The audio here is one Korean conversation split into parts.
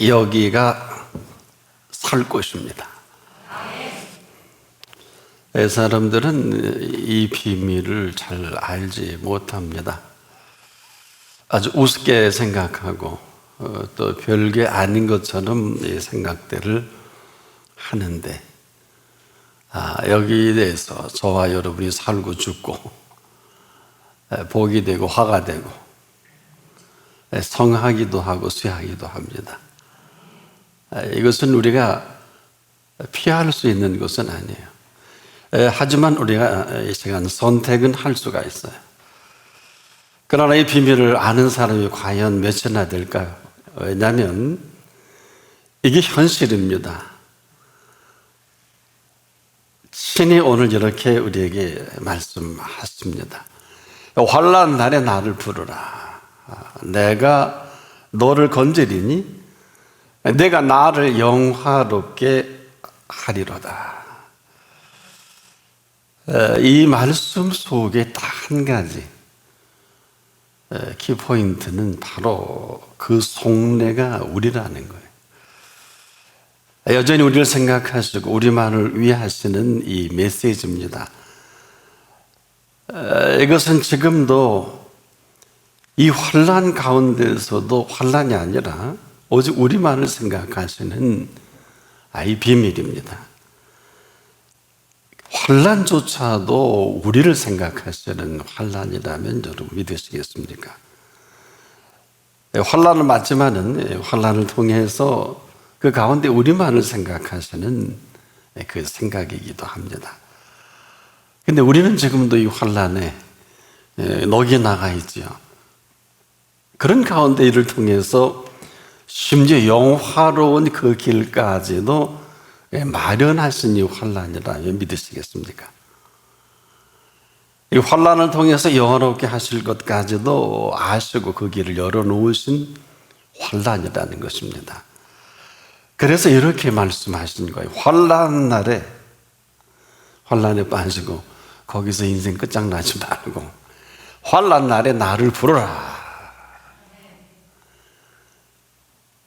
여기가 살 곳입니다. 사람들은 이 비밀을 잘 알지 못합니다. 아주 우습게 생각하고 또 별게 아닌 것처럼 이 생각들을 하는데, 여기에 대해서 저와 여러분이 살고 죽고 복이 되고 화가 되고 성하기도 하고 쇠하기도 합니다. 이것은 우리가 피할 수 있는 것은 아니에요. 하지만 우리가 이 시간 선택은 할 수가 있어요. 그러나 이 비밀을 아는 사람이 과연 몇이나 될까요? 왜냐하면 이게 현실입니다. 신이 오늘 이렇게 우리에게 말씀하십니다. 환난 날에 나를 부르라. 내가 너를 건지리니 내가 나를 영화롭게 하리로다. 이 말씀 속에 딱 한 가지 키포인트는 바로 그 속내가 우리라는 거예요. 여전히 우리를 생각하시고 우리만을 위하시는 이 메시지입니다. 이것은 지금도 이 환난 가운데서도 환난이 아니라 오직 우리만을 생각하시는 이 비밀입니다. 환난조차도 우리를 생각하시는 환난이라면 여러분 믿으시겠습니까? 환난은 맞지만은 환난을 통해서 그 가운데 우리만을 생각하시는 그 생각이기도 합니다. 근데 우리는 지금도 이 환난에 녹이 나가 있지요. 그런 가운데 이를 통해서 심지어 영화로운 그 길까지도 마련하신 이 환난이라면 믿으시겠습니까? 이 환난을 통해서 영화롭게 하실 것까지도 아시고 그 길을 열어놓으신 환난이라는 것입니다. 그래서 이렇게 말씀하신 거예요. 환난 날에 환난에 빠지고 거기서 인생 끝장나지 말고 환난 날에 나를 부르라.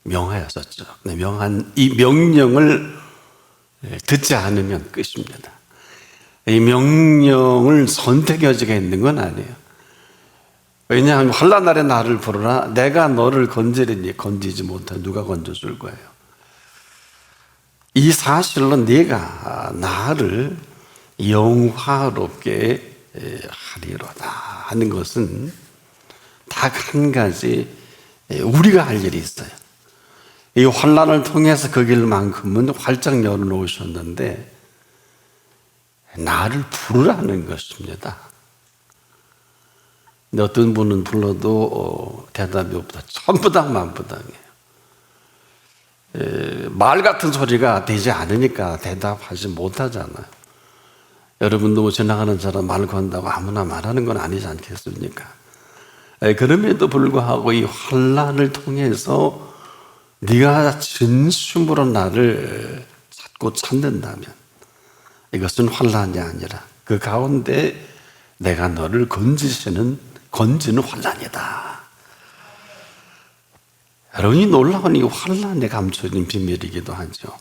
명하였었죠. 명한 이 명령을 듣지 않으면 끝입니다. 이 명령을 선택의 여지가 있는 건 아니에요. 왜냐하면 환난 날에 나를 부르라. 내가 너를 건지리니 건지지 못해 누가 건져줄 거예요. 이 사실로 네가 나를 영화롭게 하리로다 하는 것은 딱 한 가지 우리가 할 일이 있어요. 이 환난을 통해서 그 길만큼은 활짝 열어놓으셨는데 나를 부르라는 것입니다. 근데 어떤 분은 불러도 대답이 없다. 천부당 만부당이에요. 말 같은 소리가 되지 않으니까 대답하지 못하잖아요. 여러분도 지나가는 사람 말 건다고 아무나 말하는 건 아니지 않겠습니까? 그럼에도 불구하고 이 환난을 통해서 네가 진심으로 나를 찾고 찾는다면 이것은 환난이 아니라 그 가운데 내가 너를 건지는 환난이다. 여러분이 놀라운 이 환난에 감춰진 비밀이기도 하죠.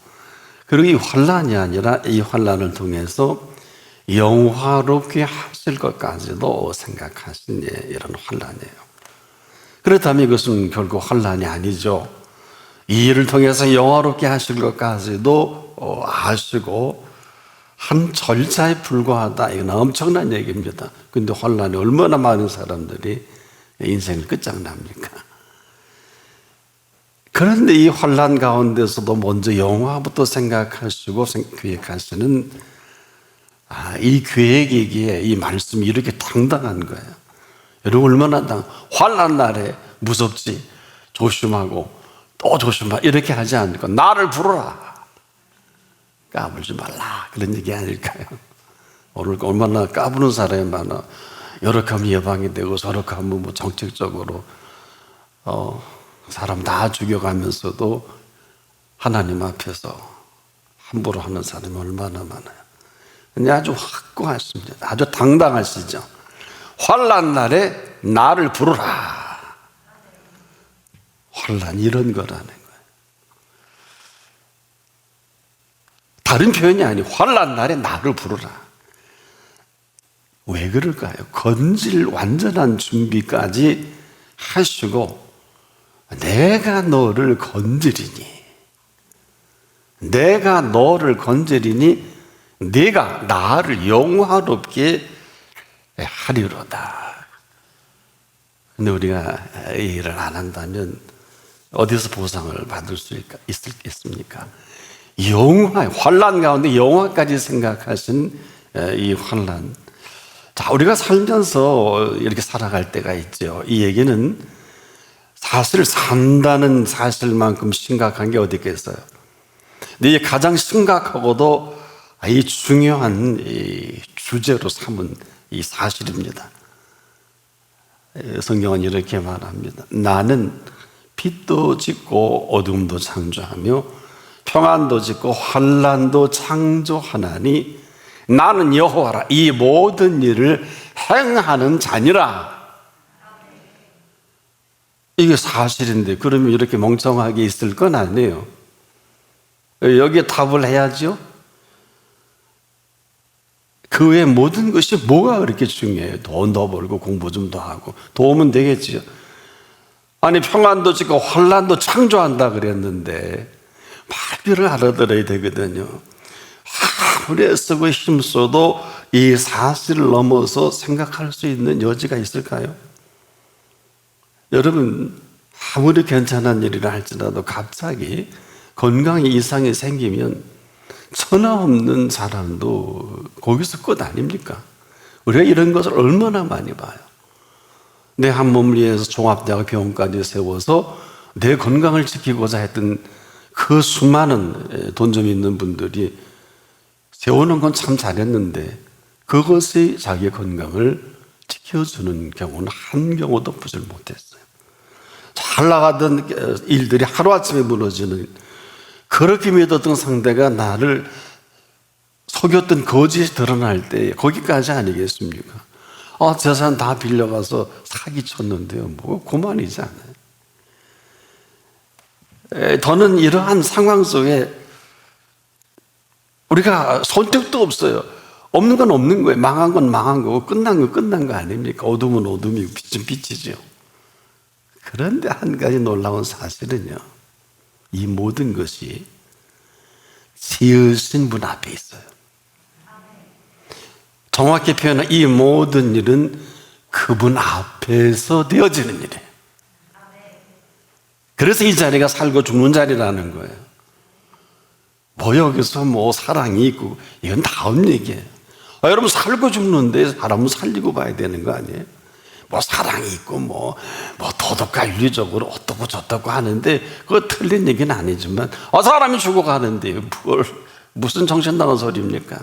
그리고 이 환난이 아니라 이 환난을 통해서 영화롭게 하실 것까지도 생각하신 이런 환난이에요. 그렇다면 이것은 결국 환난이 아니죠. 이 일을 통해서 영화롭게 하실 것까지도 아시고 한 절차에 불과하다. 이건 엄청난 얘기입니다. 그런데 환난이 얼마나 많은 사람들이 인생을 끝장납니까? 그런데 이 환난 가운데서도 먼저 영화부터 생각하시고 계획하시는 이 계획이기에 이 말씀이 이렇게 당당한 거예요. 여러분 얼마나 환난 날에 무섭지, 조심하고 또 조심하 이렇게 하지 않고 나를 부르라. 까불지 말라. 그런 얘기 아닐까요? 오늘 얼마나 까부는 사람이 많아. 이렇게 하면 예방이 되고 저렇게 하면 뭐 정책적으로 사람 다 죽여가면서도 하나님 앞에서 함부로 하는 사람이 얼마나 많아요. 근데 아주 확고하십니다. 아주 당당하시죠. 환난 날에 나를 부르라. 환난 이런 거라는 거예요. 다른 표현이 아니고 환난 날에 나를 부르라. 왜 그럴까요? 건질 완전한 준비까지 하시고 내가 너를 건드리니, 내가 너를 건드리니 네가 나를 영화롭게 하리로다. 근데 우리가 이 일을 안 한다면 어디서 보상을 받을 수 있습니까? 영화, 환난 가운데 영화까지 생각하신 이 환난. 자, 우리가 살면서 이렇게 살아갈 때가 있죠. 이 얘기는 사실 산다는 사실만큼 심각한 게 어디 있겠어요. 근데 가장 심각하고도 이 중요한 이 주제로 삼은 이 사실입니다. 성경은 이렇게 말합니다. 나는 빛도 짓고 어둠도 창조하며 평안도 짓고 환난도 창조하나니 나는 여호와라. 이 모든 일을 행하는 자니라. 이게 사실인데 그러면 이렇게 멍청하게 있을 건 아니에요. 여기에 답을 해야죠. 그 외에 모든 것이 뭐가 그렇게 중요해요? 돈도 벌고 공부 좀 더 하고 도우면 되겠지요. 아니 평안도 짓고 환난도 창조한다 그랬는데 말귀를 알아들어야 되거든요. 아무리 애쓰고 힘써도 이 사실을 넘어서 생각할 수 있는 여지가 있을까요? 여러분, 아무리 괜찮은 일이라 할지라도 갑자기 건강에 이상이 생기면 천하 없는 사람도 거기서 끝 아닙니까? 우리가 이런 것을 얼마나 많이 봐요. 내 한 몸을 위해서 종합대학 병원까지 세워서 내 건강을 지키고자 했던 그 수많은 돈 좀 있는 분들이 세우는 건 참 잘했는데 그것이 자기의 건강을 지켜주는 경우는 한 경우도 보질 못했어요. 잘 나가던 일들이 하루아침에 무너지는, 그렇게 믿었던 상대가 나를 속였던 거짓이 드러날 때 거기까지 아니겠습니까? 재산 다 빌려가서 사기 쳤는데요. 뭐 그만이지 않아요. 더는 이러한 상황 속에 우리가 선택도 없어요. 없는 건 없는 거예요. 망한 건 망한 거고 끝난 건 끝난 거 아닙니까? 어둠은 어둠이고 빛은 빛이죠. 그런데 한 가지 놀라운 사실은요, 이 모든 것이 지으신 분 앞에 있어요. 정확히 표현하면 이 모든 일은 그분 앞에서 되어지는 일이에요. 그래서 이 자리가 살고 죽는 자리라는 거예요. 뭐 여기서 뭐 사랑이 있고 이건 다음 얘기예요. 여러분 살고 죽는데 사람은 살리고 봐야 되는 거 아니에요? 뭐 사랑이 있고 뭐 도덕과 윤리적으로 어떻고 저떻고 하는데 그거 틀린 얘기는 아니지만 사람이 죽어가는데 뭘 무슨 정신 나간 소리입니까?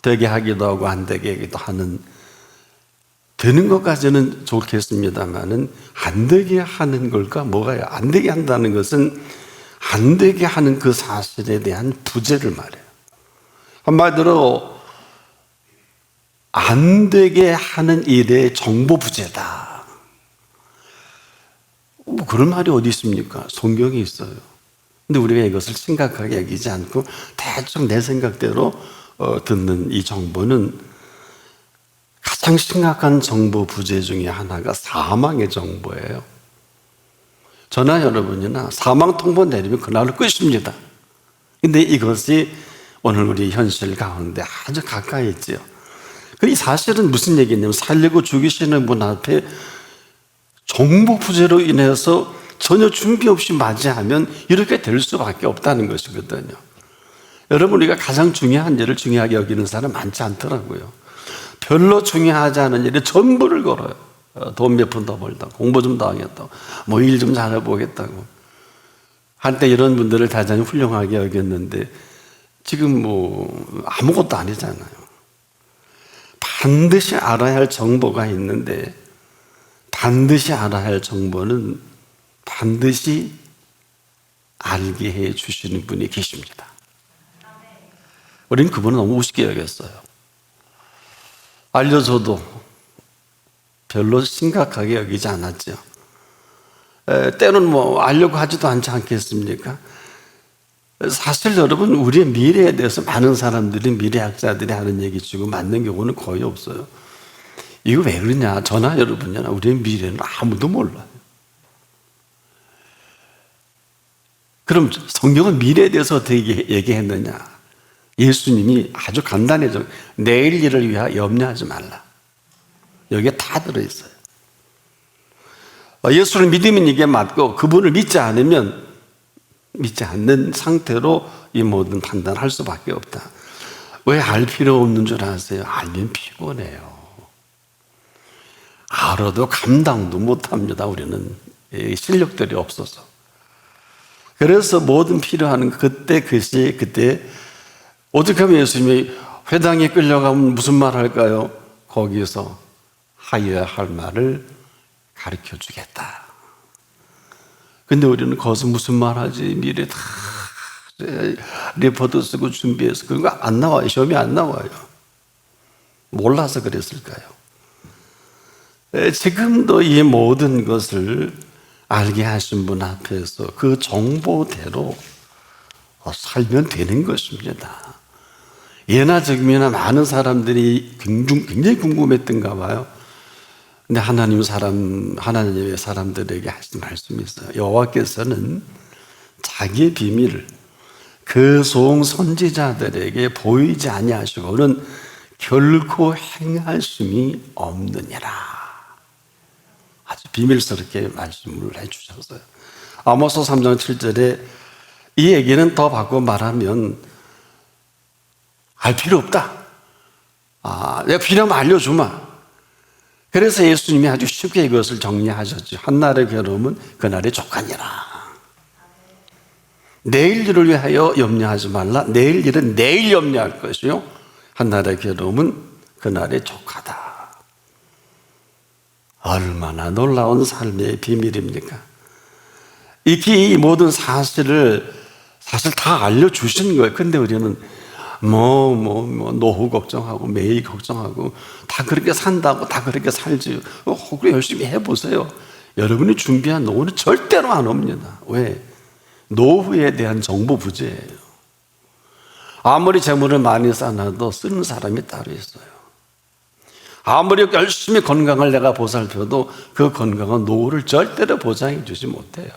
되게 하기도 하고 안 되게 하기도 하는, 되는 것까지는 좋겠습니다만은 안 되게 하는 걸까 뭐가요? 안 되게 한다는 것은 안 되게 하는 그 사실에 대한 부재를 말해요. 한마디로 안 되게 하는 일의 정보 부재다. 뭐 그런 말이 어디 있습니까? 성경에 있어요. 근데 우리가 이것을 심각하게 여기지 않고 대충 내 생각대로 듣는 이 정보는, 가장 심각한 정보 부재 중에 하나가 사망의 정보예요. 저나 여러분이나 사망 통보 내리면 그날로 끝입니다. 근데 이것이 오늘 우리 현실 가운데 아주 가까이 있죠. 이 사실은 무슨 얘기냐면 살리고 죽이시는 분 앞에 정보 부재로 인해서 전혀 준비 없이 맞이하면 이렇게 될 수밖에 없다는 것이거든요. 여러분, 우리가 가장 중요한 일을 중요하게 여기는 사람 많지 않더라고요. 별로 중요하지 않은 일에 전부를 걸어요. 돈 몇 푼 더 벌다, 공부 좀 더 하겠다고, 뭐 일 좀 잘해보겠다고. 한때 이런 분들을 대단히 훌륭하게 여겼는데 지금 뭐 아무것도 아니잖아요. 반드시 알아야 할 정보가 있는데 반드시 알아야 할 정보는 반드시 알게 해 주시는 분이 계십니다. 우리는 그분은 너무 우습게 여겼어요. 알려줘도 별로 심각하게 여기지 않았죠. 때로는 뭐 알려고 하지도 않지 않겠습니까? 사실 여러분, 우리의 미래에 대해서 많은 사람들이, 미래학자들이 하는 얘기 치고 맞는 경우는 거의 없어요. 이거 왜 그러냐? 저나 여러분이나 우리의 미래는 아무도 몰라요. 그럼 성경은 미래에 대해서 어떻게 얘기했느냐? 예수님이 아주 간단해져. 내일 일을 위하여 염려하지 말라. 여기에 다 들어있어요. 예수를 믿으면 이게 맞고, 그분을 믿지 않으면, 믿지 않는 상태로 이 모든 판단을 할 수밖에 없다. 왜 알 필요 없는 줄 아세요? 알면 피곤해요. 알아도 감당도 못합니다. 우리는 실력들이 없어서. 그래서 모든 필요한 그때 어떻게 하면 예수님이 회당에 끌려가면 무슨 말 할까요? 거기서 하여야 할 말을 가르쳐 주겠다. 근데 우리는 거기서 무슨 말 하지? 미래 다 리포트 쓰고 준비해서 그런 거 안 나와요. 시험이 안 나와요. 몰라서 그랬을까요? 지금도 이 모든 것을 알게 하신 분 앞에서 그 정보대로 살면 되는 것입니다. 예나 지금이나 많은 사람들이 굉장히 궁금했던가 봐요. 근데 하나님의 사람들에게 하신 말씀이 있어요. 여호와께서는 자기의 비밀을 그 종 선지자들에게 보이지 아니하시고는 결코 행하심이 없느니라. 아주 비밀스럽게 말씀을 해주셨어요. 아모스 3장 7절에 이 얘기는 더 바꿔 말하면 알 필요 없다. 내가 필요하면 알려주마. 그래서 예수님이 아주 쉽게 이것을 정리하셨죠. 한날의 괴로움은 그날의 족하니라. 내일 일을 위하여 염려하지 말라. 내일 일은 내일 염려할 것이요, 한날의 괴로움은 그날의 족하다. 얼마나 놀라운 삶의 비밀입니까? 이 모든 사실을 사실 다 알려주신 거예요. 근데 우리는 노후 걱정하고 매일 걱정하고 다 그렇게 산다고 다 그렇게 살지. 그래 열심히 해보세요. 여러분이 준비한 노후는 절대로 안 옵니다. 왜? 노후에 대한 정보 부재예요. 아무리 재물을 많이 쌓아도 쓰는 사람이 따로 있어요. 아무리 열심히 건강을 내가 보살펴도 그 건강은 노후를 절대로 보장해 주지 못해요.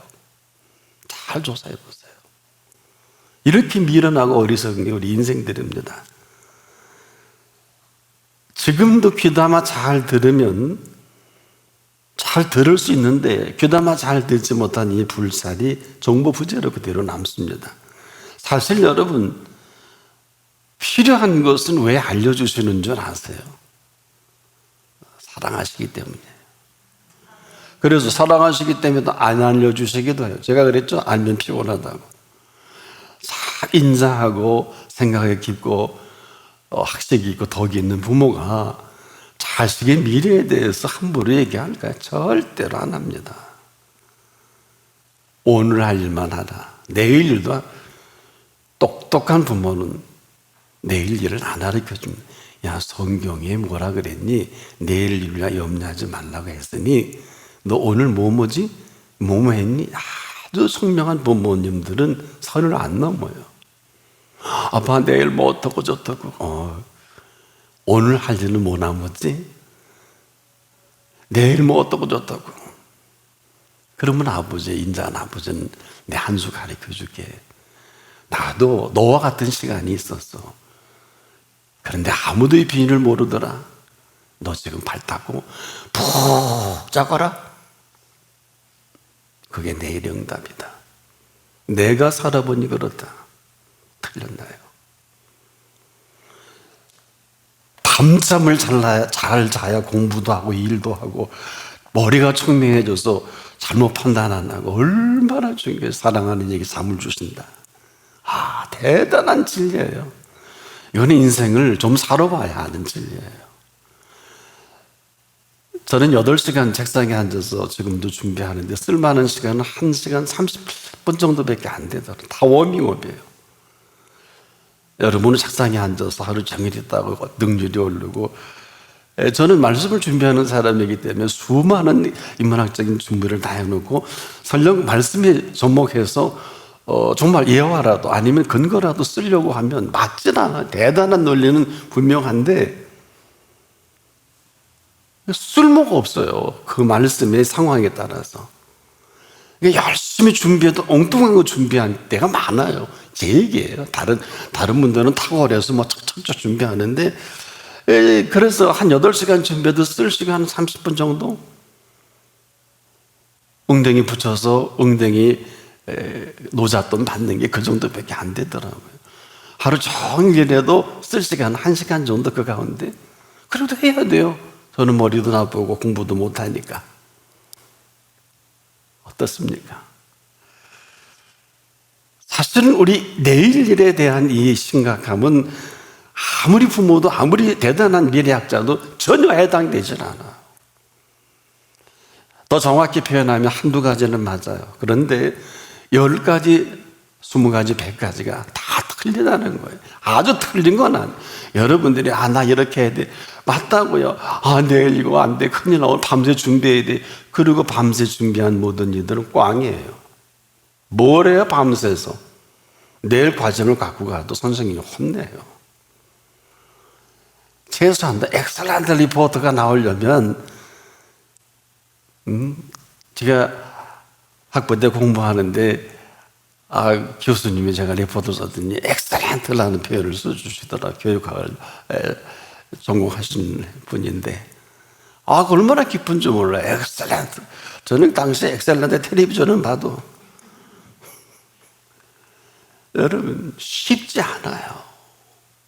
잘 조사해 보세요. 이렇게 미련하고 어리석은 게 우리 인생들입니다. 지금도 귀담아 잘 들으면 잘 들을 수 있는데 귀담아 잘 듣지 못한 이 불살이 정보 부재로 그대로 남습니다. 사실 여러분, 필요한 것은 왜 알려주시는 줄 아세요? 사랑하시기 때문이에요. 그래서 사랑하시기 때문에 안 알려주시기도 해요. 제가 그랬죠? 알면 피곤하다고. 인자하고 생각이 깊고 학식이 있고 덕이 있는 부모가 자식의 미래에 대해서 함부로 얘기할까요? 절대로 안 합니다. 오늘 할 일만 하라. 내일 일도. 똑똑한 부모는 내일 일을 안 가르쳐줍니다. 야, 성경에 뭐라 그랬니? 내일 일을 염려하지 말라고 했으니 너 오늘 뭐지? 했니? 아주 성명한 부모님들은 선을 안 넘어요. 아빠 내일 뭐 어떻고 저떻고. 오늘 할 일은 뭐 남았지? 내일 뭐 어떻고 저떻고. 그러면 인자한 아버지는 내 한 수 가르쳐 줄게. 나도 너와 같은 시간이 있었어. 그런데 아무도 이 비밀을 모르더라. 너 지금 발 닦고 푹 자거라. 그게 내일의 응답이다. 내가 살아보니 그렇다. 틀렸나요? 밤잠을 잘 자야 공부도 하고 일도 하고 머리가 청명해져서 잘못 판단 안 하고 얼마나 중요해. 사랑하는 얘기 잠을 주신다. 대단한 진리예요. 이건 인생을 좀 살아봐야 하는 진리예요. 저는 8시간 책상에 앉아서 지금도 준비하는데 쓸만한 시간은 1시간 30분 정도밖에 안 되더라고요. 다 워밍업이에요. 여러분은 책상에 앉아서 하루 종일 있다고 능률이 오르고, 저는 말씀을 준비하는 사람이기 때문에 수많은 인문학적인 준비를 다 해놓고 설령 말씀에 접목해서 정말 예화라도 아니면 근거라도 쓰려고 하면 맞진 않아. 대단한 논리는 분명한데 쓸모가 없어요. 그 말씀의 상황에 따라서. 열심히 준비해도 엉뚱한 거 준비한 때가 많아요. 제 얘기예요. 다른 분들은 탁월해서 뭐 척척척 준비하는데, 그래서 한 8시간 준비해도 쓸 시간 30분 정도? 엉덩이 붙여서 엉덩이 노잣돈 받는 게 그 정도밖에 안 되더라고요. 하루 종일 일해도 쓸 시간 1시간 정도 그 가운데. 그래도 해야 돼요. 저는 머리도 나쁘고 공부도 못하니까. 어떻습니까? 사실은 우리 내일 일에 대한 이 심각함은 아무리 부모도 아무리 대단한 미래학자도 전혀 해당되질 않아요. 더 정확히 표현하면 한두 가지는 맞아요. 그런데 10가지, 20가지, 100가지가 다 틀리다는 거예요. 아주 틀린 건 아니에요. 여러분들이 나 이렇게 해야 돼. 맞다고요. 내일 이거 안 돼. 큰일 나. 오늘 밤새 준비해야 돼. 그리고 밤새 준비한 모든 일들은 꽝이에요. 뭘 해요? 밤새서. 내일 과정을 갖고 가도 선생님이 혼내요. 최소한 엑셀런트 리포트가 나오려면 제가 학부 때 공부하는데 교수님이 제가 리포트 썼더니 엑셀런트라는 표현을 써주시더라. 교육학을 전공하신 분인데 얼마나 기쁜 줄 몰라요. 엑셀런트. 저는 당시 엑셀런트 텔레비전은 봐도 여러분 쉽지 않아요.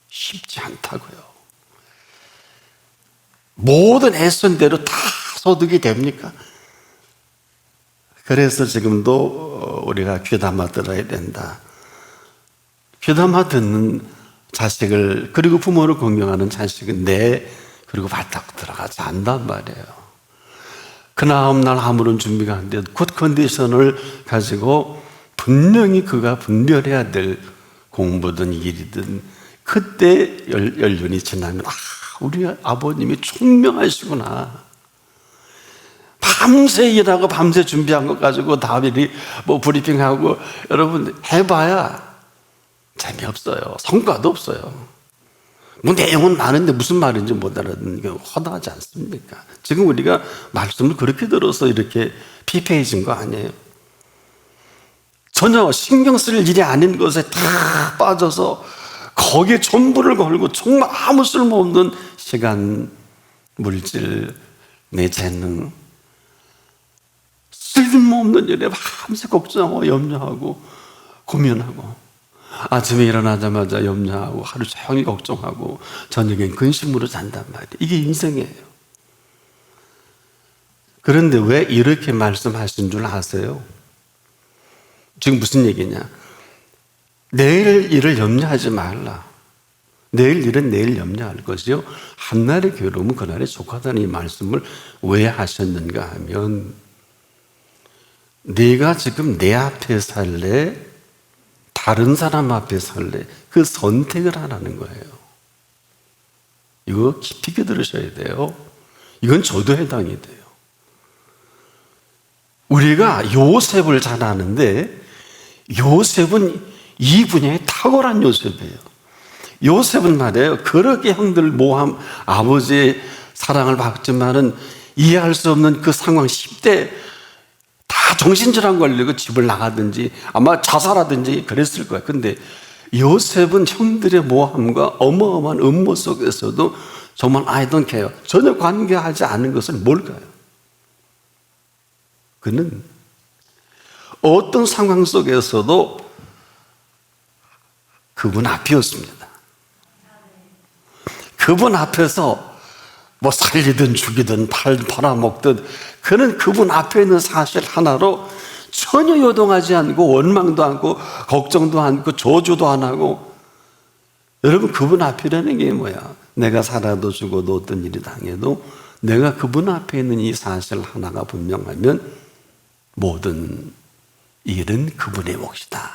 쉽지 않다고요. 모든 애쓴 대로 다 소득이 됩니까? 그래서 지금도 우리가 귀담아 들어야 된다. 귀담아 듣는 자식을, 그리고 부모를 공경하는 자식은 그리고 발딱 들어가지 않단 말이에요. 그 다음날 아무런 준비가 안 돼도 굿 컨디션을 가지고 분명히 그가 분별해야 될 공부든 일이든 그때 연륜이 지나면 우리 아버님이 총명하시구나. 밤새 일하고 밤새 준비한 것 가지고 다음일이 브리핑하고 여러분 해봐야 재미없어요. 성과도 없어요. 내용은 많은데 무슨 말인지 못 알아듣는 게 허다하지 않습니까? 지금 우리가 말씀을 그렇게 들어서 이렇게 피폐해진 거 아니에요? 전혀 신경 쓸 일이 아닌 것에 다 빠져서 거기에 전부를 걸고 정말 아무 쓸모없는 시간, 물질, 내 재능, 쓸모없는 일에 밤새 걱정하고 염려하고 고민하고 아침에 일어나자마자 염려하고 하루 종일 걱정하고 저녁엔 근심으로 잔단 말이에요. 이게 인생이에요. 그런데 왜 이렇게 말씀하신 줄 아세요? 지금 무슨 얘기냐? 내일 일을 염려하지 말라. 내일 일은 내일 염려할 것이요 한날의 괴로움은 그날에 족하다는 이 말씀을 왜 하셨는가 하면 네가 지금 내 앞에 살래? 다른 사람 앞에 살래? 그 선택을 하라는 거예요. 이거 깊이 있게 들으셔야 돼요. 이건 저도 해당이 돼요. 우리가 요셉을 잘 아는데 요셉은 이 분야에 탁월한 요셉이에요. 요셉은 말이에요. 그렇게 형들 모함, 아버지의 사랑을 받지만은 이해할 수 없는 그 상황 10대 다 정신질환 걸리고 집을 나가든지 아마 자살하든지 그랬을 거예요. 근데 요셉은 형들의 모함과 어마어마한 음모 속에서도 정말 I don't care, 전혀 관계하지 않은 것은 뭘까요? 그는 어떤 상황 속에서도 그분 앞이었습니다. 그분 앞에서 뭐 살리든 죽이든 팔아먹든 그는 그분 앞에 있는 사실 하나로 전혀 요동하지 않고 원망도 않고 걱정도 않고 저주도 안 하고. 여러분, 그분 앞이라는 게 뭐야? 내가 살아도 죽어도 어떤 일이 당해도 내가 그분 앞에 있는 이 사실 하나가 분명하면 모든 일은 그분의 몫이다.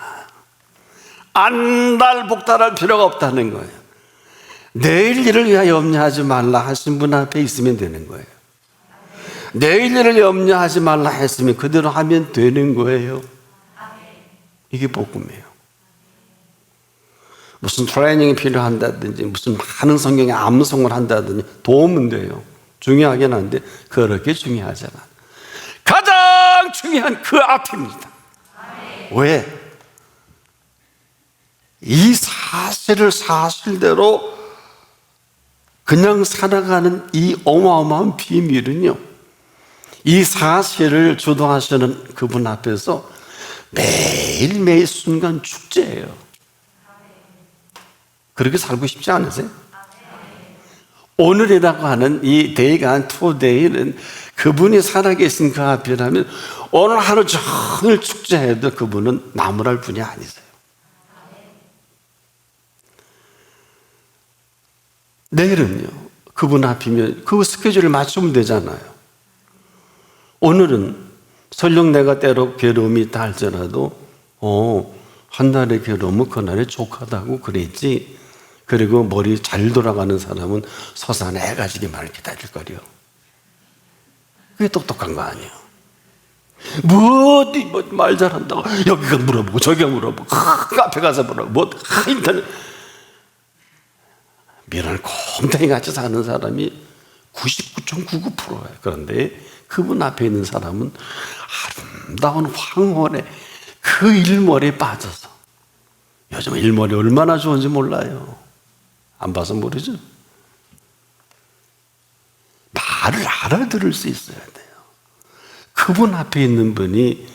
안달복달할 필요가 없다는 거예요. 내일 일을 위하여 염려하지 말라 하신 분 앞에 있으면 되는 거예요. 내일 일을 염려하지 말라 했으면 그대로 하면 되는 거예요. 이게 복음이에요. 무슨 트레이닝이 필요한다든지 무슨 많은 성경에 암송을 한다든지 도움은 돼요. 중요하긴 한데 그렇게 중요하지 않아요. 가장 중요한 그 앞입니다. 왜? 이 사실을 사실대로 그냥 살아가는 이 어마어마한 비밀은요, 이 사실을 주도하시는 그분 앞에서 매일매일 순간 축제예요. 그렇게 살고 싶지 않으세요? 오늘이라고 하는 이 데이가 투데이는 그분이 살아계신 그 앞이라면 오늘 하루 종일 축제해도 그분은 나무랄 분이 아니세요. 내일은요, 그분 앞이면 그 스케줄을 맞추면 되잖아요. 오늘은 설령 내가 때로 괴로움이 있다 할지라도 한 날의 괴로움은 그날의 족하다고 그랬지. 그리고 머리 잘 돌아가는 사람은 서산에 해가 지기만을 기다릴 거려. 그게 똑똑한 거 아니에요. 말 잘한다고 여기가 물어보고 저기가 물어보고 카페 가서 물어보고 인터넷 미련을 곰탱이 같이 사는 사람이 99.99%예요. 그런데 그분 앞에 있는 사람은 아름다운 황홀의 그 일머리에 빠져서, 요즘 일머리 얼마나 좋은지 몰라요. 안 봐서 모르죠. 말을 알아들을 수 있어야 돼요. 그분 앞에 있는 분이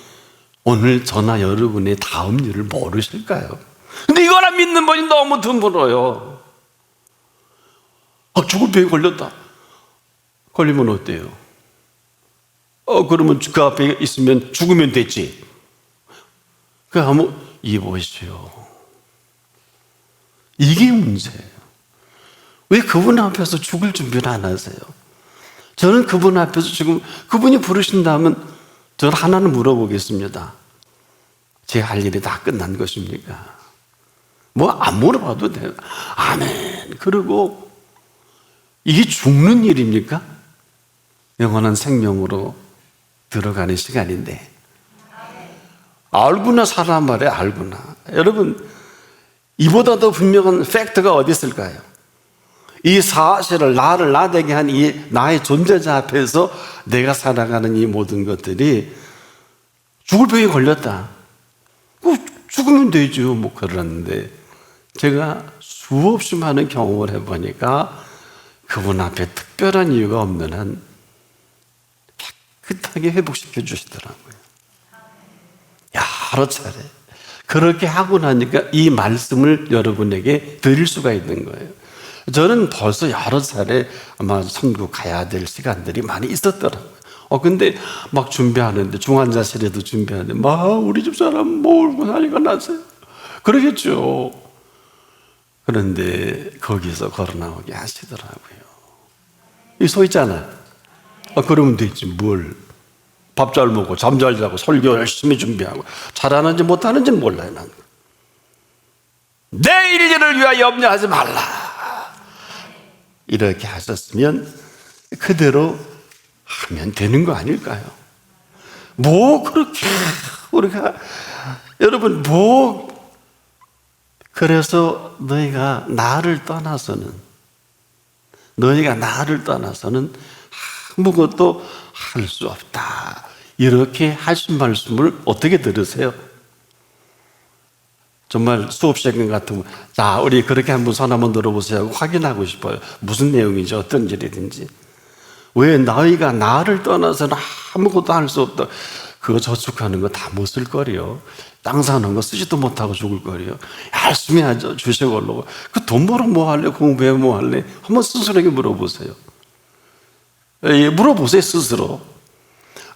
오늘 저나 여러분의 다음 일을 모르실까요? 근데 이거나 믿는 분이 너무 드물어요. 죽을 병에 걸렸다. 걸리면 어때요? 그러면 그 앞에 있으면 죽으면 됐지. 이보시오. 이게 문제예요. 왜 그분 앞에서 죽을 준비를 안 하세요? 저는 그분 앞에서 지금 그분이 부르신다면 저는 하나는 물어보겠습니다. 제가 할 일이 다 끝난 것입니까? 안 물어봐도 돼요. 아멘. 그리고 이게 죽는 일입니까? 영원한 생명으로 들어가는 시간인데 알구나 사람 말에 알구나. 여러분, 이보다 더 분명한 팩트가 어디 있을까요? 이 사실을 나를 나되게 한 이 나의 존재자 앞에서 내가 살아가는 이 모든 것들이 죽을 병에 걸렸다. 죽으면 되죠. 그러는데 제가 수없이 많은 경험을 해보니까 그분 앞에 특별한 이유가 없는 한 깨끗하게 회복시켜 주시더라고요. 여러 차례. 그렇게 하고 나니까 이 말씀을 여러분에게 드릴 수가 있는 거예요. 저는 벌써 여러 차례 아마 선교 가야 될 시간들이 많이 있었더라고요. 근데 막 준비하는데, 중환자실에도 준비하는데, 우리 집 사람 울고 난리가 났어요. 그러겠죠. 그런데 거기서 걸어 나오게 하시더라고요. 이 서 있잖아. 그러면 되지, 뭘. 밥 잘 먹고, 잠 잘 자고, 설교 열심히 준비하고, 잘하는지 못하는지는 몰라요, 난. 내일 일을 위하여 염려하지 말라. 이렇게 하셨으면 그대로 하면 되는 거 아닐까요? 그렇게, 여러분, 그래서 너희가 나를 떠나서는 아무것도 할 수 없다. 이렇게 하신 말씀을 어떻게 들으세요? 정말 수업 시간 같으면 자, 우리 그렇게 한번 손 한번 들어보세요 하고 확인하고 싶어요. 무슨 내용이죠? 어떤 일이든지. 왜 너희가 나를 떠나서는 아무것도 할 수 없다. 그거 저축하는 거 다 못 쓸 거리요. 땅 사는 거 쓰지도 못하고 죽을 거리요. 열심히 하죠. 주식 올라고. 그 돈 벌어 뭐 할래? 공부해 뭐 할래? 한번 스스로에게 물어보세요. 물어보세요, 스스로.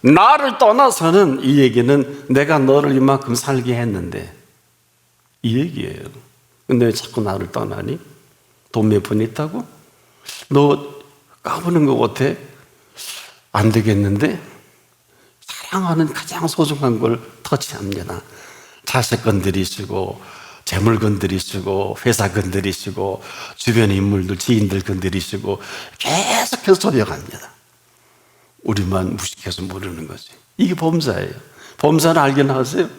나를 떠나서는, 이 얘기는 내가 너를 이만큼 살게 했는데, 이 얘기예요. 근데 왜 자꾸 나를 떠나니? 돈 몇 푼 있다고? 너 까부는 거 같아? 안 되겠는데? 사랑하는 가장 소중한 걸 터치합니다. 자식 건드리시고, 재물 건드리시고, 회사 건드리시고, 주변 인물들, 지인들 건드리시고, 계속해서 소비해갑니다. 우리만 무식해서 모르는 거지. 이게 범사예요. 범사를 알긴 하세요?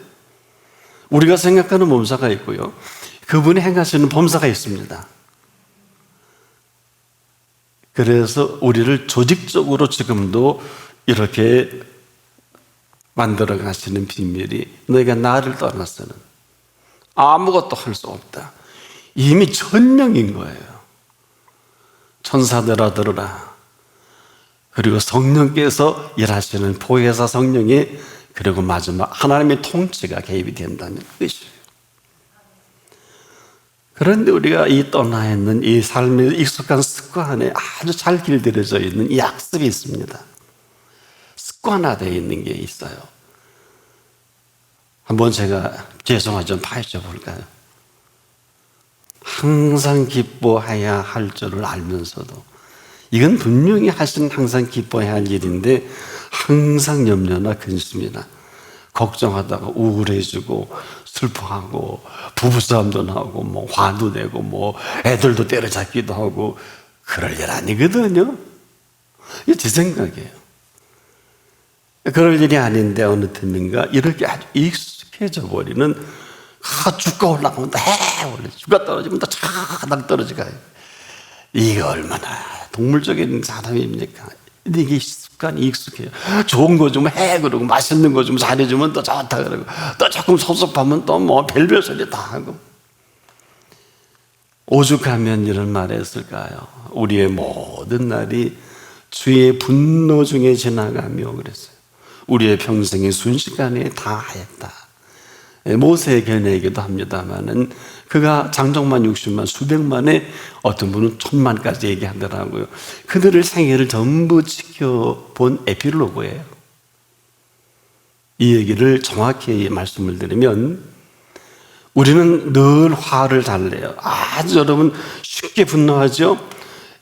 우리가 생각하는 범사가 있고요, 그분이 행하시는 범사가 있습니다. 그래서 우리를 조직적으로 지금도 이렇게 만들어 가시는 비밀이, 너희가 나를 떠나서는 아무것도 할 수 없다. 이미 천명인 거예요. 천사들아 들으라. 그리고 성령께서 일하시는 보혜사 성령이, 그리고 마지막 하나님의 통치가 개입이 된다는 것이에요. 그런데 우리가 이 떠나 있는 이 삶의 익숙한 습관에 아주 잘 길들여져 있는 이 약습이 있습니다. 습관화되어 있는 게 있어요. 한번 제가 죄송하지만 파헤쳐 볼까요? 항상 기뻐해야 할 줄을 알면서도, 이건 분명히 하신 항상 기뻐해야 할 일인데 항상 염려나 근심이나 걱정하다가 우울해지고 슬퍼하고 부부싸움도 나고 뭐 화도 내고 뭐 애들도 때려잡기도 하고 그럴 일 아니거든요. 이게 제 생각이에요. 그럴 일이 아닌데 어느 틈인가 이렇게 아주 익숙해져 버리는, 주가 올라가면 또 원래 주가 떨어지면 또 차닥 떨어지가요. 이게 얼마나 동물적인 사람입니까? 이게 습관이 익숙해요. 좋은 거 좀 해 그러고, 맛있는 거 좀 잘해주면 또 좋다 그러고, 또 조금 섭섭하면 또 뭐 별별 소리 다 하고. 오죽하면 이런 말을 했을까요? 우리의 모든 날이 주의 분노 중에 지나가며 그랬어요. 우리의 평생이 순식간에 다 하였다. 모세의 견해이기도 합니다만은, 그가 장정만 60만 수백만에 어떤 분은 1000만까지 얘기하더라고요. 그들의 생애를 전부 지켜본 에필로그예요. 이 얘기를 정확히 말씀을 드리면, 우리는 늘 화를 잘 내요. 아주 여러분 쉽게 분노하죠.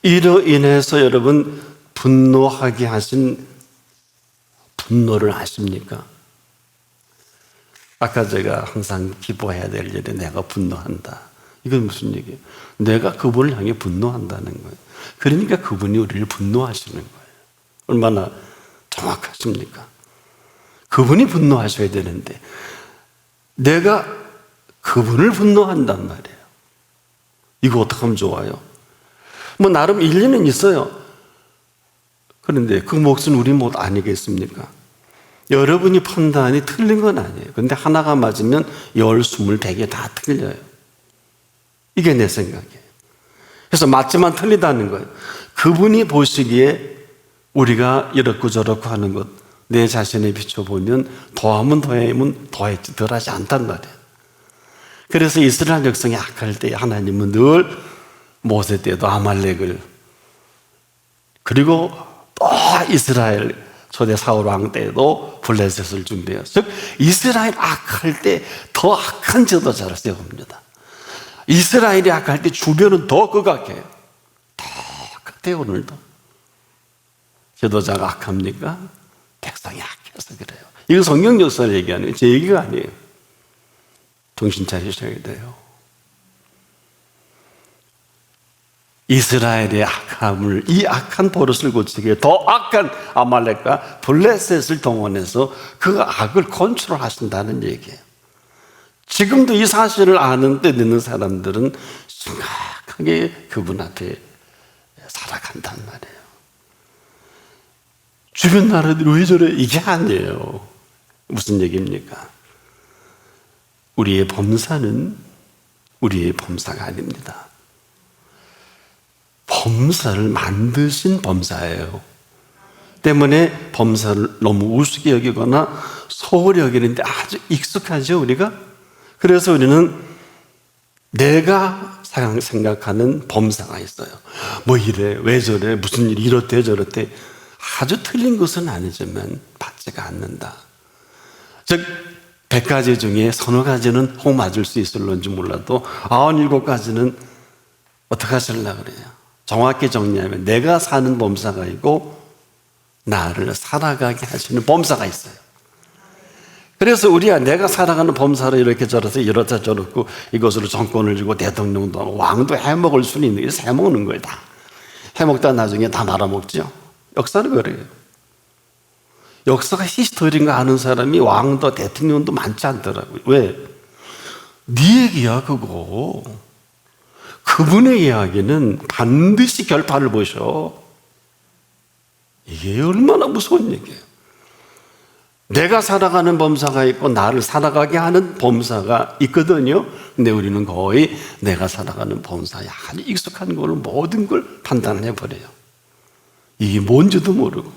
이로 인해서 여러분 분노하게 하신 분노를 아십니까? 아까 제가 항상 기뻐해야 될 일에 내가 분노한다. 이건 무슨 얘기예요? 내가 그분을 향해 분노한다는 거예요. 그러니까 그분이 우리를 분노하시는 거예요. 얼마나 정확하십니까? 그분이 분노하셔야 되는데 내가 그분을 분노한단 말이에요. 이거 어떻게 하면 좋아요? 뭐 나름 일리는 있어요. 그런데 그 몫은 우리 몫 아니겠습니까? 여러분이 판단이 틀린 건 아니에요. 근데 하나가 맞으면 10, 20, 100이 다 틀려요. 이게 내 생각이에요. 그래서 맞지만 틀리다는 거예요. 그분이 보시기에 우리가 이렇고 저렇고 하는 것, 내 자신에 비춰보면 더하면 더하면 더했지 덜하지 않단 말이에요. 그래서 이스라엘 백성이 악할 때 하나님은 늘 모세 때도 아말렉을, 그리고 또 이스라엘 초대 사울 왕 때도 블레셋을 준비해요. 즉 이스라엘 악할 때 더 악한 지도자를 세웁니다. 이스라엘이 악할 때 주변은 더 극악해요. 똑같아요. 오늘도 지도자가 악합니까? 백성이 악해서 그래요. 이거 성경 역사를 얘기하는 거예요. 제 얘기가 아니에요. 정신 차리셔야 돼요. 이스라엘의 악함을, 이 악한 버릇을 고치기에 더 악한 아말렉과 블레셋을 동원해서 그 악을 컨트롤하신다는 얘기예요. 지금도 이 사실을 아는데 듣는 사람들은 심각하게 그분 앞에 살아간단 말이에요. 주변 나라들이 왜 저래? 이게 아니에요. 무슨 얘기입니까? 우리의 범사는 우리의 범사가 아닙니다. 범사를 만드신 범사예요. 때문에 범사를 너무 우습게 여기거나 소홀히 여기는데 아주 익숙하죠, 우리가? 그래서 우리는 내가 생각하는 범사가 있어요. 뭐 이래, 왜 저래, 무슨 일이 이렇대 저렇대. 아주 틀린 것은 아니지만 받지가 않는다. 즉 100가지 중에 서너 가지는 혹 맞을 수 있을런지 몰라도 97가지는 어떻게 하시려고 그래요? 정확히 정리하면 내가 사는 범사가 있고 나를 살아가게 하시는 범사가 있어요. 그래서 우리가 내가 살아가는 범사로 이렇게 저렇게 이렇다 저렇고 이것으로 정권을 주고 대통령도 하고 왕도 해먹을 수는 있는 게 해먹는 거예요. 다 해먹다 나중에 다 말아먹죠. 역사는 그래요. 역사가 히스토리인 거 아는 사람이 왕도 대통령도 많지 않더라고요. 왜? 네 얘기야 그거. 그분의 이야기는 반드시 결판을 보셔. 이게 얼마나 무서운 얘기예요. 내가 살아가는 범사가 있고 나를 살아가게 하는 범사가 있거든요. 근데 우리는 거의 내가 살아가는 범사에 아주 익숙한 걸로 모든 걸 판단해 버려요. 이게 뭔지도 모르고.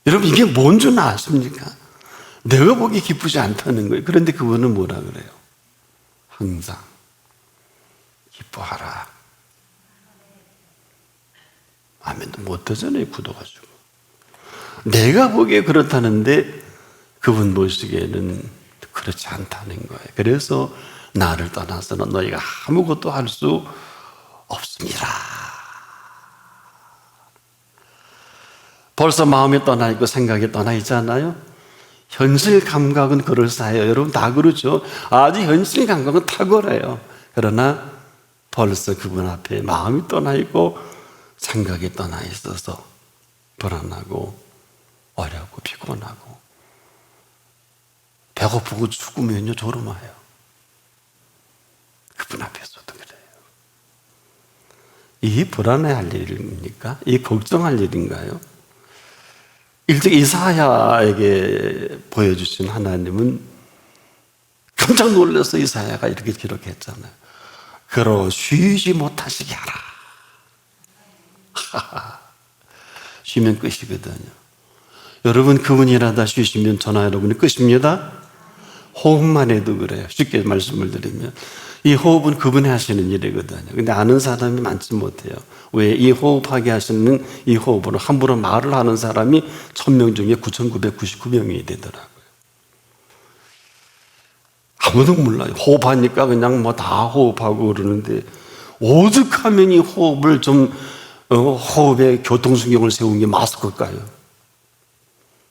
여러분, 이게 뭔 줄 아십니까? 내가 보기 기쁘지 않다는 거예요. 그런데 그분은 뭐라 그래요? 항상 기뻐하라. 아멘도 못 하잖아요, 굳어가지고. 내가 보기에 그렇다는데 그분 보시기에는 그렇지 않다는 거예요. 그래서 나를 떠나서는 너희가 아무것도 할 수 없습니다. 벌써 마음이 떠나 있고 생각이 떠나 있잖아요. 현실 감각은 그럴싸해요. 여러분 다 그렇죠. 아주 현실 감각은 탁월해요. 그러나 벌써 그분 앞에 마음이 떠나 있고 생각이 떠나 있어서 불안하고 어렵고 피곤하고 배고프고 죽으면요 졸음해요. 그분 앞에서도 그래요. 이 불안해할 일입니까? 이 걱정할 일인가요? 일찍 이사야에게 보여주신 하나님은 깜짝 놀라서 이사야가 이렇게 기록했잖아요. 그러 쉬지 못하시게 하라. 쉬면 끝이거든요. 여러분, 그분이 일하다 쉬시면 저나 여러분이 끝입니다. 호흡만 해도 그래요. 쉽게 말씀을 드리면 이 호흡은 그분이 하시는 일이거든요. 근데 아는 사람이 많지 못해요. 왜? 이 호흡하게 하시는 이 호흡으로 함부로 말을 하는 사람이 1000명 중에 9999명이 되더라고요. 아무도 몰라요. 호흡하니까 그냥 뭐 다 호흡하고 그러는데 오죽하면 이 호흡을 좀 호흡에 교통신경을 세운 게 마스크일까요?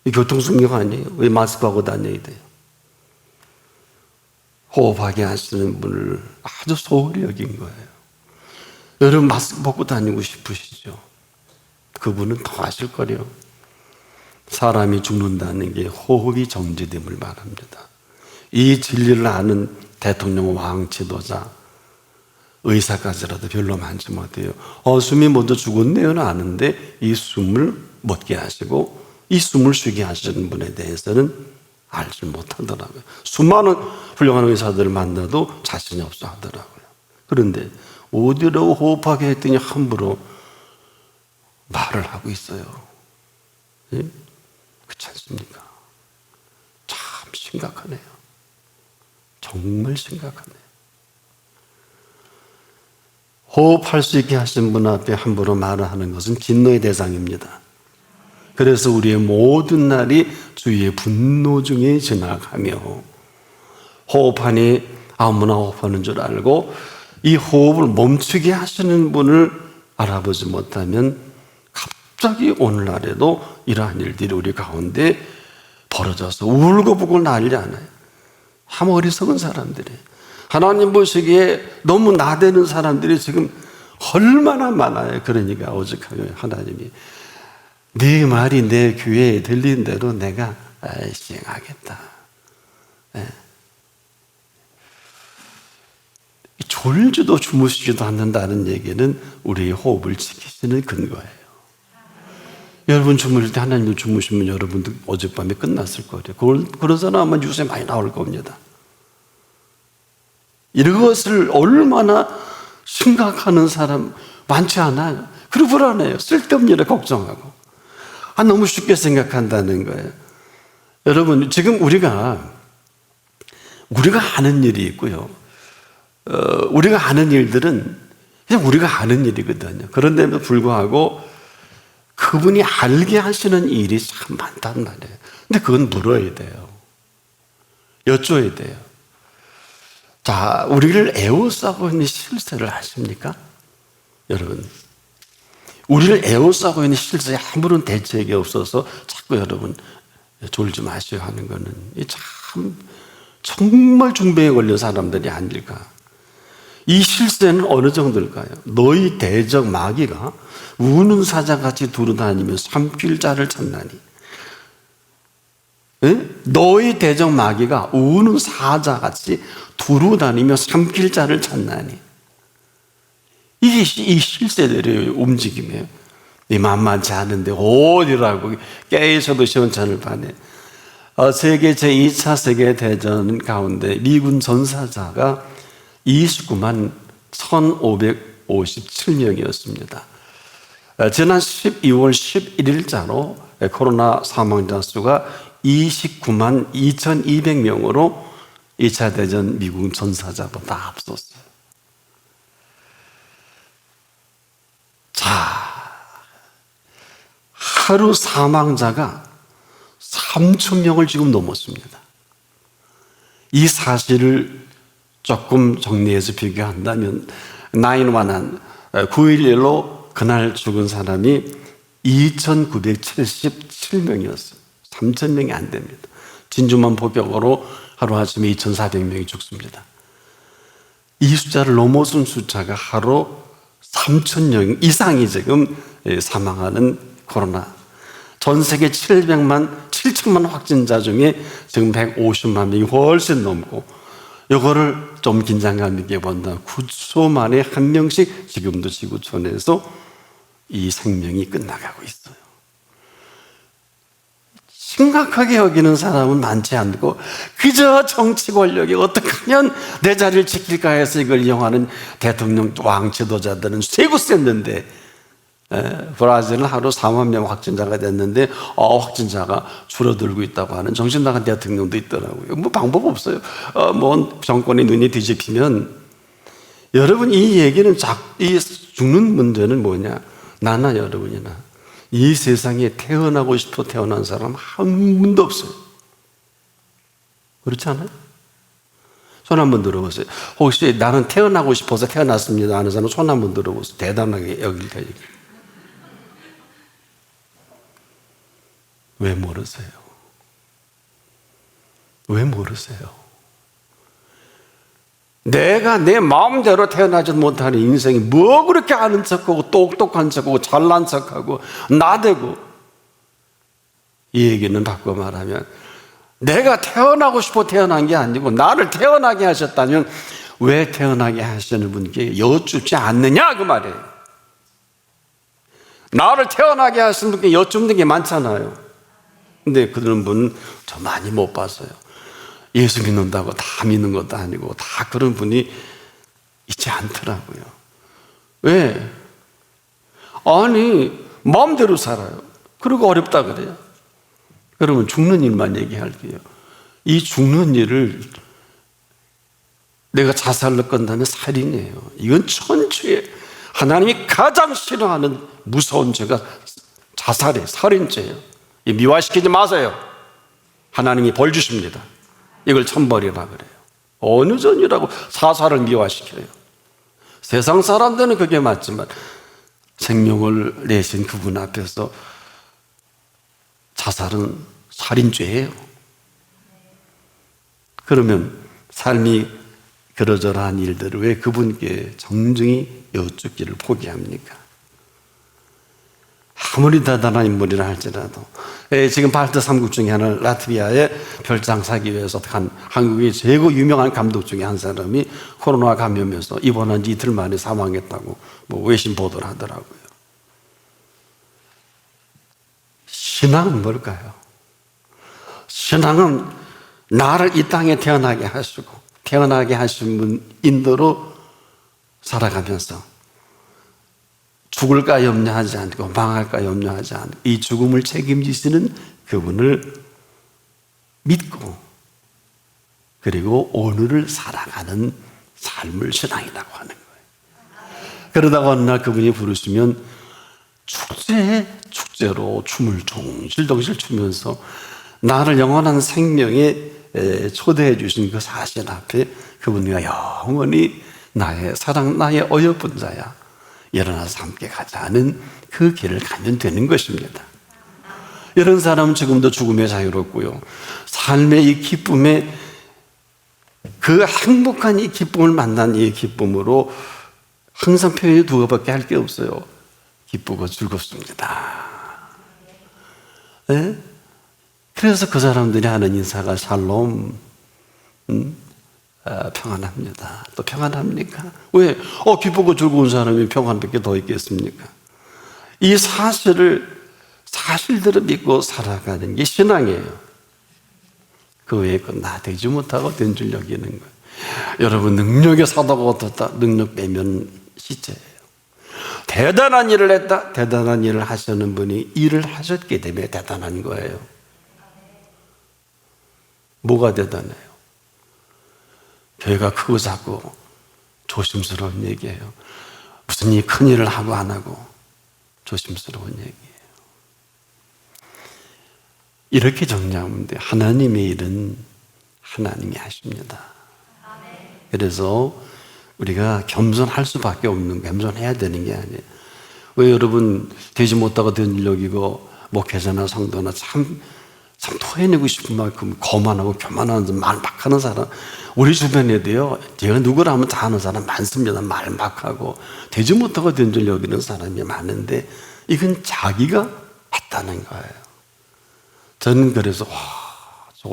이 교통신경 아니에요. 왜 마스크하고 다녀야 돼요? 호흡하게 하시는 분을 아주 소홀히 여긴 거예요. 여러분 마스크 벗고 다니고 싶으시죠? 그분은 더 하실 거래요. 사람이 죽는다는 게 호흡이 정지됨을 말합니다. 이 진리를 아는 대통령, 왕, 지도자, 의사까지라도 별로 많지 못해요. 숨이 먼저 죽었네요는 아는데 이 숨을 멎게 하시고 이 숨을 쉬게 하시는 분에 대해서는 알지 못하더라고요. 수많은 훌륭한 의사들을 만나도 자신이 없어 하더라고요. 그런데 어디로 호흡하게 했더니 함부로 말을 하고 있어요. 예? 그렇지 않습니까? 참 심각하네요. 정말 심각하네요. 호흡할 수 있게 하신 분 앞에 함부로 말을 하는 것은 진노의 대상입니다. 그래서 우리의 모든 날이 주의 분노 중에 지나가며 호흡하니 아무나 호흡하는 줄 알고 이 호흡을 멈추게 하시는 분을 알아보지 못하면 갑자기 오늘날에도 이러한 일들이 우리 가운데 벌어져서 울고불고 난리 안 나요. 참 어리석은 사람들이, 하나님 보시기에 너무 나대는 사람들이 지금 얼마나 많아요. 그러니까 오죽하면 하나님이 네 말이 내 귀에 들린 대로 내가 시행하겠다. 네. 졸지도 주무시지도 않는다는 얘기는 우리의 호흡을 지키시는 근거예요. 여러분 주무실 때 하나님을 주무시면 여러분도 어젯밤에 끝났을 거예요. 그런 사람 아마 뉴스에 많이 나올 겁니다. 이것을 얼마나 심각하는 사람 많지 않아요. 그리고 불안해요. 쓸데없는 일에 걱정하고. 너무 쉽게 생각한다는 거예요. 여러분, 지금 우리가 아는 일이 있고요. 우리가 아는 일들은 그냥 우리가 아는 일이거든요. 그런데도 불구하고 그분이 알게 하시는 일이 참 많단 말이에요. 근데 그건 물어야 돼요. 여쭤야 돼요. 자, 우리를 에워싸고 있는 실세를 아십니까? 여러분, 우리를 에워싸고 있는 실세에 아무런 대책이 없어서 자꾸 여러분 졸지 마셔야 하는 거는 참 정말 중병에 걸린 사람들이 아닐까. 이 실세는 어느 정도일까요? 너희 대적 마귀가 우는 사자같이 두루다니며 삼킬 자를 찾나니. 너희 대적 마귀가 우는 사자같이 두루 다니며 삼킬 자를 찾나니. 이게 이 실세들의 움직임이에요. 이 만만치 않은데 어디라고 깨있어도 시원찮을 판에. 세계 제2차 세계대전 가운데 미군 전사자가 29만 1557명이었습니다. 지난 12월 11일자로 코로나 사망자 수가 29만 2200명으로 2차 대전 미국 전사자보다 앞섰어요. 자, 하루 사망자가 3,000명을 지금 넘었습니다. 이 사실을 조금 정리해서 비교한다면 911, 9.11로 그날 죽은 사람이 2,977명이었어요. 3,000명이 안 됩니다. 진주만 포병으로 하루아침에 2,400명이 죽습니다. 이 숫자를 넘어선 숫자가 하루 3,000명 이상이 지금 사망하는 코로나. 전 세계 7천만 확진자 중에 지금 150만 명이 훨씬 넘고, 이거를 좀 긴장감 있게 본다. 9초 만에 한 명씩 지금도 지구촌에서 이 생명이 끝나가고 있어요. 심각하게 여기는 사람은 많지 않고 그저 정치 권력이 어떻게 하면 내 자리를 지킬까 해서 이걸 이용하는 대통령 왕 지도자들은 세고 셌는데, 브라질은 하루 4만 명 확진자가 됐는데 확진자가 줄어들고 있다고 하는 정신 나간 대통령도 있더라고요. 뭐 방법 없어요. 뭐 정권의 눈이 뒤집히면. 여러분, 이 얘기는 이 죽는 문제는 뭐냐? 나나 여러분이나 이 세상에 태어나고 싶어 태어난 사람 한 분도 없어요. 그렇지 않아요? 손 한번 들어보세요. 혹시 나는 태어나고 싶어서 태어났습니다 하는 사람 손 한번 들어보세요. 대단하게 여길 테니까. 왜 모르세요? 왜 모르세요? 내가 내 마음대로 태어나지 못하는 인생이 뭐 그렇게 아는 척하고 똑똑한 척하고 잘난 척하고 나대고. 이 얘기는 바꿔 말하면 내가 태어나고 싶어 태어난 게 아니고 나를 태어나게 하셨다면 왜 태어나게 하시는 분께 여쭙지 않느냐 그 말이에요. 나를 태어나게 하시는 분께 여쭙는 게 많잖아요. 근데 그런 분은 저 많이 못 봤어요. 예수 믿는다고 다 믿는 것도 아니고 다 그런 분이 있지 않더라고요. 왜? 아니, 마음대로 살아요. 그리고 어렵다 그래요. 그러면 죽는 일만 얘기할게요. 이 죽는 일을 내가 자살로 건다면 살인이에요. 이건 천추에 하나님이 가장 싫어하는 무서운 죄가 자살이에요. 살인죄예요. 미화시키지 마세요. 하나님이 벌 주십니다. 이걸 천벌이라 그래요. 어느 전이라고 사살을 미화시켜요. 세상 사람들은 그게 맞지만 생명을 내신 그분 앞에서 자살은 살인죄예요. 그러면 삶이 그러저러한 일들을 왜 그분께 정중히 여쭙기를 포기합니까? 아무리 대단한 인물이라 할지라도. 지금 발트 3국 중에 하나 라트비아에 별장 사기 위해서 간 한국의 최고 유명한 감독 중에 한 사람이 코로나 감염해서 입원한 지 이틀 만에 사망했다고 뭐 외신 보도를 하더라고요. 신앙은 뭘까요? 신앙은 나를 이 땅에 태어나게 하시고 태어나게 하신 분 인도로 살아가면서 죽을까 염려하지 않고 망할까 염려하지 않고 이 죽음을 책임지시는 그분을 믿고 그리고 오늘을 살아가는 삶을 신앙이라고 하는 거예요. 그러다가 어느 날 그분이 부르시면 축제로 춤을 정실정실 추면서 나를 영원한 생명에 초대해 주신 그 사실 앞에 그분과 영원히 나의 사랑, 나의 어여쁜 자야 일어나서 함께 가자는 그 길을 가면 되는 것입니다. 이런 사람은 지금도 죽음에 자유롭고요, 삶의 이 기쁨에 그 행복한 이 기쁨을 만난 이 기쁨으로 항상 표현이 두 가지밖에 할 게 없어요. 기쁘고 즐겁습니다. 네? 그래서 그 사람들이 하는 인사가 샬롬, 평안합니다. 또 평안합니까? 왜? 기쁘고 즐거운 사람이 평안밖에 더 있겠습니까? 이 사실대로 믿고 살아가는 게 신앙이에요. 그 외에 나 되지 못하고 된 줄 여기는 거예요. 여러분, 능력의 사도가 어떻다? 능력 빼면 시체예요. 대단한 일을 했다. 대단한 일을 하시는 분이 일을 하셨기 때문에 대단한 거예요. 뭐가 대단해요? 교회가 크고 작고 조심스러운 얘기예요. 무슨 일 큰 일을 하고 안 하고 조심스러운 얘기예요. 이렇게 정리하면 돼요. 하나님의 일은 하나님이 하십니다. 그래서 우리가 겸손할 수밖에 없는, 겸손해야 되는 게 아니에요. 왜 여러분 되지 못하고 된 일 여기고 목회자나 성도나 참 토해내고 싶은 만큼 거만하고 교만하는 말 막 하는 사람, 우리 주변에도요, 제가 누구라 하면 다 아는 사람 많습니다. 말 막 하고 되지 못하고 된 줄 여기는 사람이 많은데 이건 자기가 했다는 거예요. 저는 그래서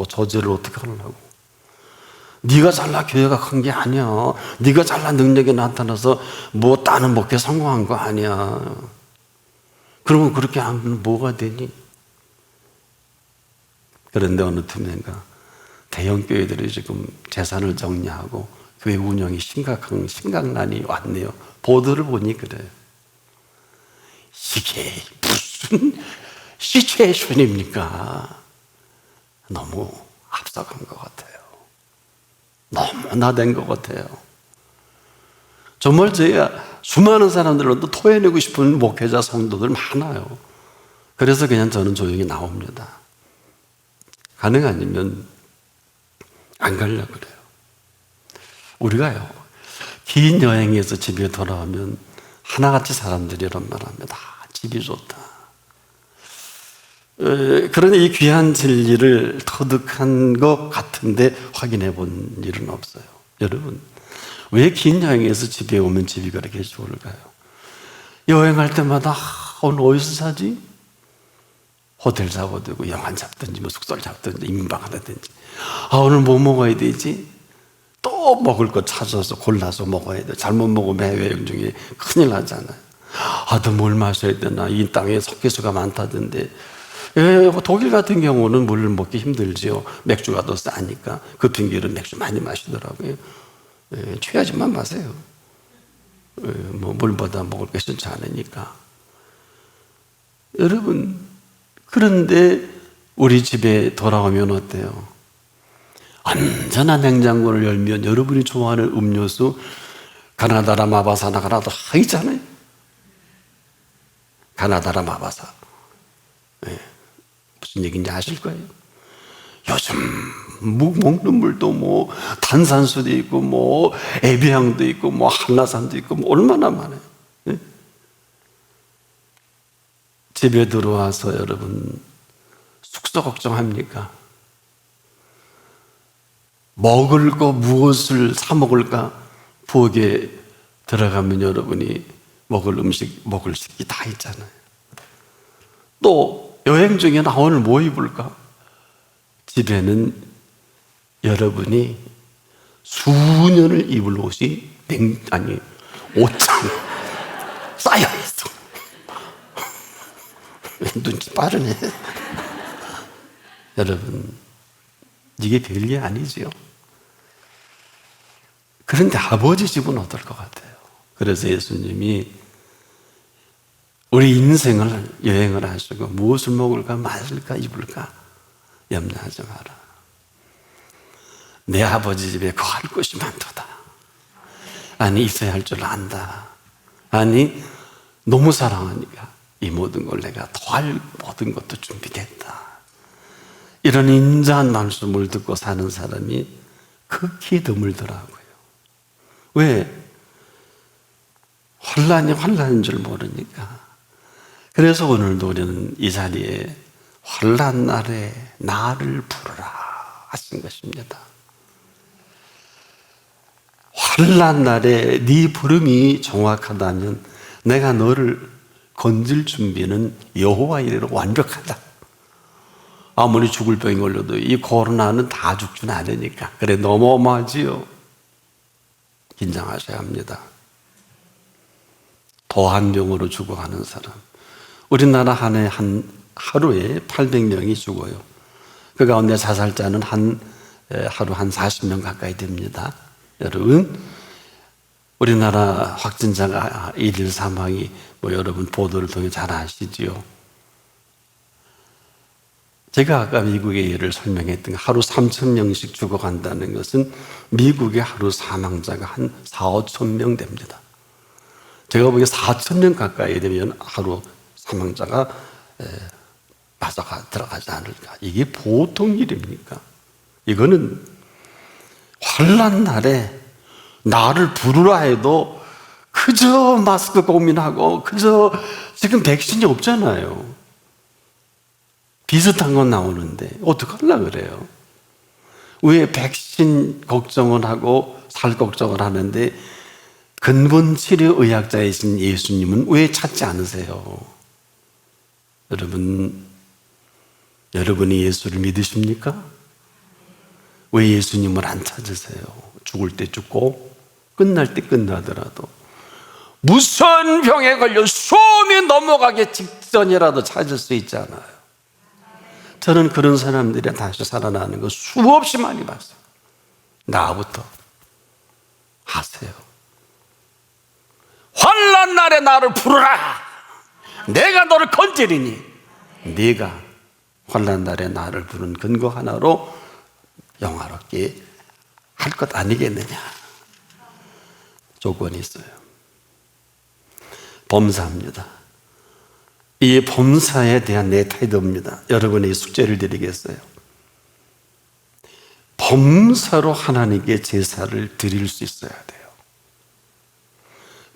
저죄를 어떻게 하려고, 네가 잘나 교회가 큰 게 아니야, 네가 잘나 능력이 나타나서 뭐 다른 목회 성공한 거 아니야. 그러면 그렇게 하면 뭐가 되니? 그런데 어느 틈엔가 대형 교회들이 지금 재산을 정리하고 교회 운영이 심각난이 왔네요. 보도를 보니 그래요. 이게 무슨 시츄에이션입니까? 너무 앞서간 것 같아요. 너무 나댄 것 같아요. 정말 제가 수많은 사람들로도 토해내고 싶은 목회자 성도들 많아요. 그래서 그냥 저는 조용히 나옵니다. 가능 아니면 안 가려고 그래요. 우리가요, 긴 여행에서 집에 돌아오면 하나같이 사람들이 이런 말 합니다. 집이 좋다. 그러나 이 귀한 진리를 터득한 것 같은데 확인해 본 일은 없어요. 여러분, 왜 긴 여행에서 집에 오면 집이 그렇게 좋을까요? 여행할 때마다 오늘 어디서 사지? 호텔 잡아도 되고 영화 잡든지 뭐 숙소를 잡든지 임방 하든지, 오늘 뭐 먹어야 되지? 또 먹을 거 찾아서 골라서 먹어야 돼. 잘못 먹으면 해외여행 중에 큰일 나잖아요. 또 뭘 마셔야 되나, 이 땅에 석회수가 많다던데. 독일 같은 경우는 물을 먹기 힘들지요. 맥주가 더 싸니까. 그 핑계로 맥주 많이 마시더라고요. 취하지만 마세요. 뭐 물보다 먹을 게 싫지 않으니까. 여러분, 그런데 우리 집에 돌아오면 어때요? 언제나 냉장고를 열면 여러분이 좋아하는 음료수, 가나다라 마바사나 하나도 있잖아요. 가나다라 마바사. 무슨 얘기인지 아실 거예요. 요즘 먹는 물도 뭐 탄산수도 있고 뭐 에비앙도 있고 뭐 한라산도 있고 뭐 얼마나 많아요. 집에 들어와서 여러분 숙소 걱정합니까? 먹을 거 무엇을 사 먹을까? 부엌에 들어가면 여러분이 먹을 음식, 먹을 식기 다 있잖아요. 또 여행 중에 오늘 뭐 입을까? 집에는 여러분이 수년을 입을 옷이 옷장 쌓여있어. 눈치 빠르네. 여러분, 이게 별게 아니지요. 그런데 아버지 집은 어떨 것 같아요? 그래서 예수님이 우리 인생을 여행을 하시고 무엇을 먹을까, 마실까, 입을까 염려하지 마라. 내 아버지 집에 거할 곳이 많도다. 아니, 있어야 할 줄 안다. 아니, 너무 사랑하니까 이 모든 걸 내가 더할 모든 것도 준비됐다. 이런 인자한 말씀을 듣고 사는 사람이 극히 드물더라고요. 왜? 환란인 줄 모르니까. 그래서 오늘도 우리는 이 자리에 환란 날에 나를 부르라 하신 것입니다. 환란 날에 네 부름이 정확하다면 내가 너를 건질 준비는 여호와 이래로 완벽하다. 아무리 죽을 병이 걸려도 이 코로나는 다 죽지는 않으니까. 그래, 너무 어마하지요. 긴장하셔야 합니다. 더한 병으로 죽어가는 사람. 우리나라 하루에 800명이 죽어요. 그 가운데 자살자는 하루 한 40명 가까이 됩니다. 여러분, 우리나라 확진자가 일일 사망이 여러분 보도를 통해 잘 아시지요. 제가 아까 미국의 예를 설명했던 하루 3,000명씩 죽어간다는 것은 미국의 하루 사망자가 한 4,000, 5,000명 됩니다. 제가 보기에 4,000명 가까이 되면 하루 사망자가 들어가지 않을까. 이게 보통 일입니까? 이거는 환난 날에 나를 부르라 해도 그저 마스크 고민하고 그저 지금 백신이 없잖아요. 비슷한 건 나오는데 어떡하려고 그래요? 왜 백신 걱정을 하고 살 걱정을 하는데 근본 치료 의학자이신 예수님은 왜 찾지 않으세요? 여러분이 예수를 믿으십니까? 왜 예수님을 안 찾으세요? 죽을 때 죽고 끝날 때 끝나더라도 무슨 병에 걸려 숨이 넘어가기 직전이라도 찾을 수 있잖아요. 저는 그런 사람들이 다시 살아나는 거 수없이 많이 봤어요. 나부터 하세요. 환난 날에 나를 부르라. 내가 너를 건지리니. 네가 환난 날에 나를 부른 근거 하나로 영화롭게 할 것 아니겠느냐. 조건이 있어요. 범사입니다. 이 범사에 대한 내 태도입니다. 여러분의 숙제를 드리겠어요. 범사로 하나님께 제사를 드릴 수 있어야 돼요.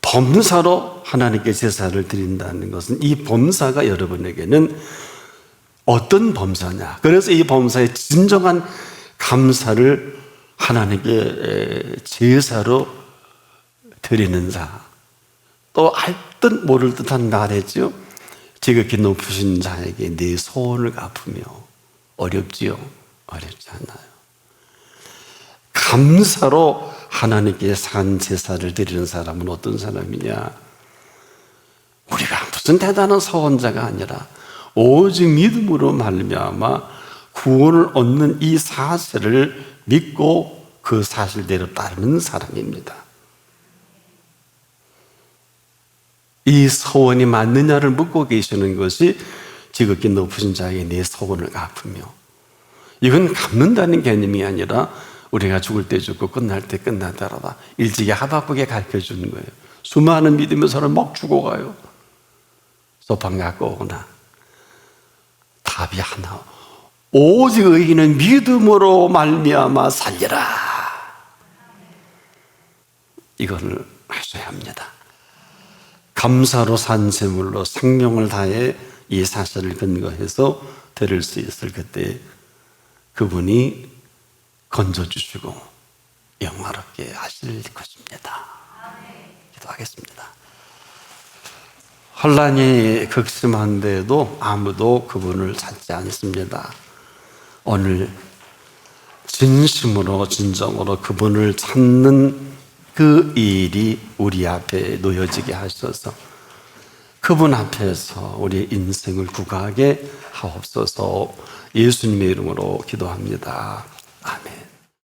범사로 하나님께 제사를 드린다는 것은 이 범사가 여러분에게는 어떤 범사냐. 그래서 이 범사의 진정한 감사를 하나님께 제사로 드리는 자. 또 알 듯 모를 듯한 말했죠. 지극히 높으신 자에게 내 소원을 갚으며. 어렵지요? 어렵지 않아요. 감사로 하나님께 산 제사를 드리는 사람은 어떤 사람이냐? 우리가 무슨 대단한 서원자가 아니라 오직 믿음으로 말미암아 구원을 얻는 이 사실을 믿고 그 사실대로 따르는 사람입니다. 이 서원이 맞느냐를 묻고 계시는 것이 지극히 높으신 자에게 내 서원을 갚으며. 이건 갚는다는 개념이 아니라 우리가 죽을 때 죽고 끝날 때 끝나더라도 일찍이 하박국에 가르쳐주는 거예요. 수많은 믿음의 사람 막 죽어가요. 소판 갖고 오거나. 답이 하나. 오직 의인은 믿음으로 말미암아 살리라. 이걸 하셔야 합니다. 감사로 산 제물로 생명을 다해 이 사실을 근거해서 드릴 수 있을 그때 그분이 건져주시고 영화롭게 하실 것입니다. 기도하겠습니다. 환난이 극심한데도 아무도 그분을 찾지 않습니다. 오늘 진심으로 진정으로 그분을 찾는 그 일이 우리 앞에 놓여지게 하셔서 그분 앞에서 우리의 인생을 구가하게 하옵소서. 예수님의 이름으로 기도합니다. 아멘.